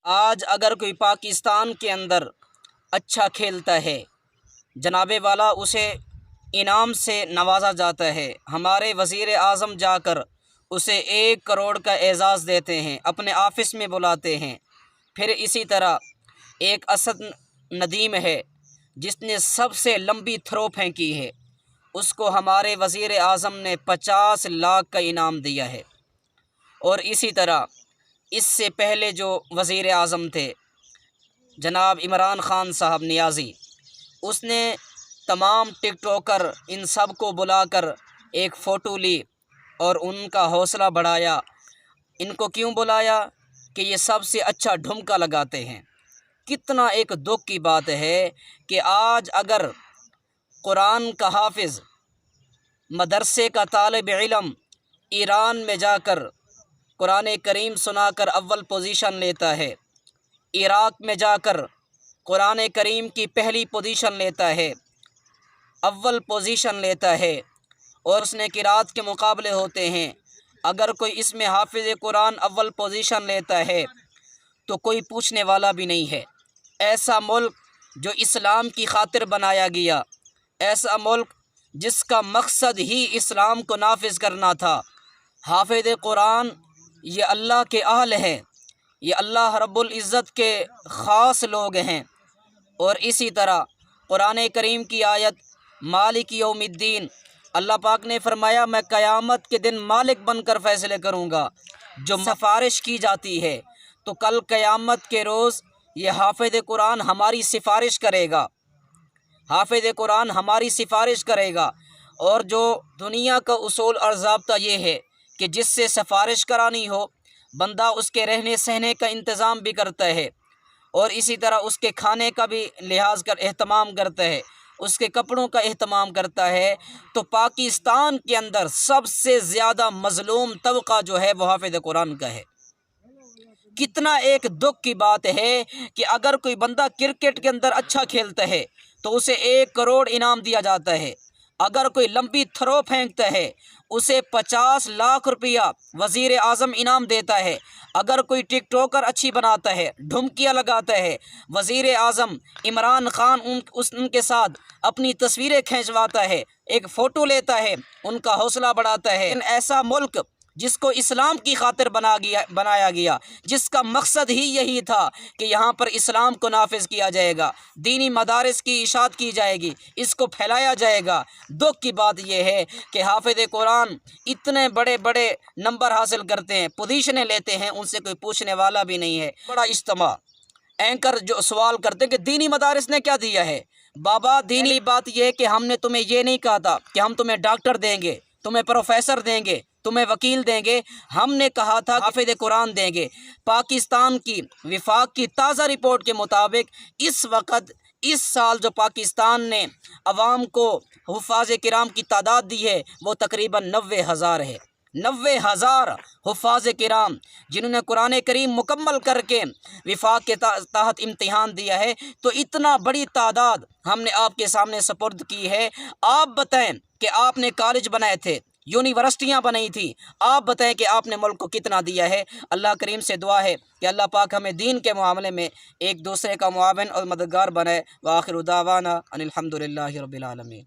آج اگر کوئی پاکستان کے اندر اچھا کھیلتا ہے، جناب والا اسے انعام سے نوازا جاتا ہے۔ ہمارے وزیر اعظم جا کر اسے 1 کروڑ کا اعزاز دیتے ہیں، اپنے آفس میں بلاتے ہیں۔ پھر اسی طرح ایک اسد ندیم ہے جس نے سب سے لمبی تھرو پھینکی ہے، اس کو ہمارے وزیر اعظم نے 50 لاکھ کا انعام دیا ہے۔ اور اسی طرح اس سے پہلے جو وزیر اعظم تھے جناب عمران خان صاحب نیازی، اس نے تمام ٹک ٹاکر ان سب کو بلا کر ایک فوٹو لی اور ان کا حوصلہ بڑھایا۔ ان کو کیوں بلایا؟ کہ یہ سب سے اچھا ڈھمکا لگاتے ہیں۔ کتنا ایک دکھ کی بات ہے کہ آج اگر قرآن کا حافظ، مدرسے کا طالب علم ایران میں جا کر قرآن کریم سنا کر اول پوزیشن لیتا ہے، عراق میں جا کر قرآن کریم کی پہلی پوزیشن لیتا ہے، اول پوزیشن لیتا ہے، اور اس نے قرات کے مقابلے ہوتے ہیں، اگر کوئی اس میں حافظ قرآن اول پوزیشن لیتا ہے تو کوئی پوچھنے والا بھی نہیں ہے۔ ایسا ملک جو اسلام کی خاطر بنایا گیا، ایسا ملک جس کا مقصد ہی اسلام کو نافذ کرنا تھا، حافظ قرآن یہ اللہ کے اہل ہیں، یہ اللہ رب العزت کے خاص لوگ ہیں۔ اور اسی طرح قرآن کریم کی آیت مالک یوم الدین، اللہ پاک نے فرمایا میں قیامت کے دن مالک بن کر فیصلے کروں گا۔ جو سفارش کی جاتی ہے تو کل قیامت کے روز یہ حافظ قرآن ہماری سفارش کرے گا، حافظ قرآن ہماری سفارش کرے گا۔ اور جو دنیا کا اصول اور ضابطہ یہ ہے کہ جس سے سفارش کرانی ہو بندہ اس کے رہنے سہنے کا انتظام بھی کرتا ہے، اور اسی طرح اس کے کھانے کا بھی لحاظ کر اہتمام کرتا ہے، اس کے کپڑوں کا اہتمام کرتا ہے۔ تو پاکستان کے اندر سب سے زیادہ مظلوم طبقہ جو ہے وہ حافظ قرآن کا ہے۔ کتنا ایک دکھ کی بات ہے کہ اگر کوئی بندہ کرکٹ کے اندر اچھا کھیلتا ہے تو اسے 1 کروڑ انعام دیا جاتا ہے، اگر کوئی لمبی تھرو پھینکتا ہے اسے 50 لاکھ روپیہ وزیر اعظم انعام دیتا ہے، اگر کوئی ٹک ٹاکر اچھی بناتا ہے، ڈھمکیاں لگاتا ہے، وزیر اعظم عمران خان ان کے ساتھ اپنی تصویریں کھینچواتا ہے، ایک فوٹو لیتا ہے، ان کا حوصلہ بڑھاتا ہے۔ ایسا ملک جس کو اسلام کی خاطر بنایا گیا، جس کا مقصد ہی یہی تھا کہ یہاں پر اسلام کو نافذ کیا جائے گا، دینی مدارس کی اشاعت کی جائے گی، اس کو پھیلایا جائے گا۔ دکھ کی بات یہ ہے کہ حافظ قرآن اتنے بڑے بڑے نمبر حاصل کرتے ہیں، پوزیشنیں لیتے ہیں، ان سے کوئی پوچھنے والا بھی نہیں ہے۔ بڑا اجتماع، اینکر جو سوال کرتے ہیں کہ دینی مدارس نے کیا دیا ہے؟ بابا دینی بات یہ ہے کہ ہم نے تمہیں یہ نہیں کہا تھا کہ ہم تمہیں ڈاکٹر دیں گے، تمہیں پروفیسر دیں گے، تمہیں وکیل دیں گے، ہم نے کہا تھا حافظ قرآن دیں گے۔ پاکستان کی وفاق کی تازہ رپورٹ کے مطابق اس سال جو پاکستان نے عوام کو حفاظ کرام کی تعداد دی ہے وہ تقریباً 90,000 ہے۔ 90,000 حفاظ کرام جنہوں نے قرآن کریم مکمل کر کے وفاق کے تحت امتحان دیا ہے، تو اتنا بڑی تعداد ہم نے آپ کے سامنے سپرد کی ہے۔ آپ بتائیں کہ آپ نے کالج بنائے تھے، یونیورسٹیاں بنائی تھی، آپ بتائیں کہ آپ نے ملک کو کتنا دیا ہے۔ اللہ کریم سے دعا ہے کہ اللہ پاک ہمیں دین کے معاملے میں ایک دوسرے کا معاون اور مددگار بنائے۔ وآخر دعوانا ان الحمد للہ رب العالمین۔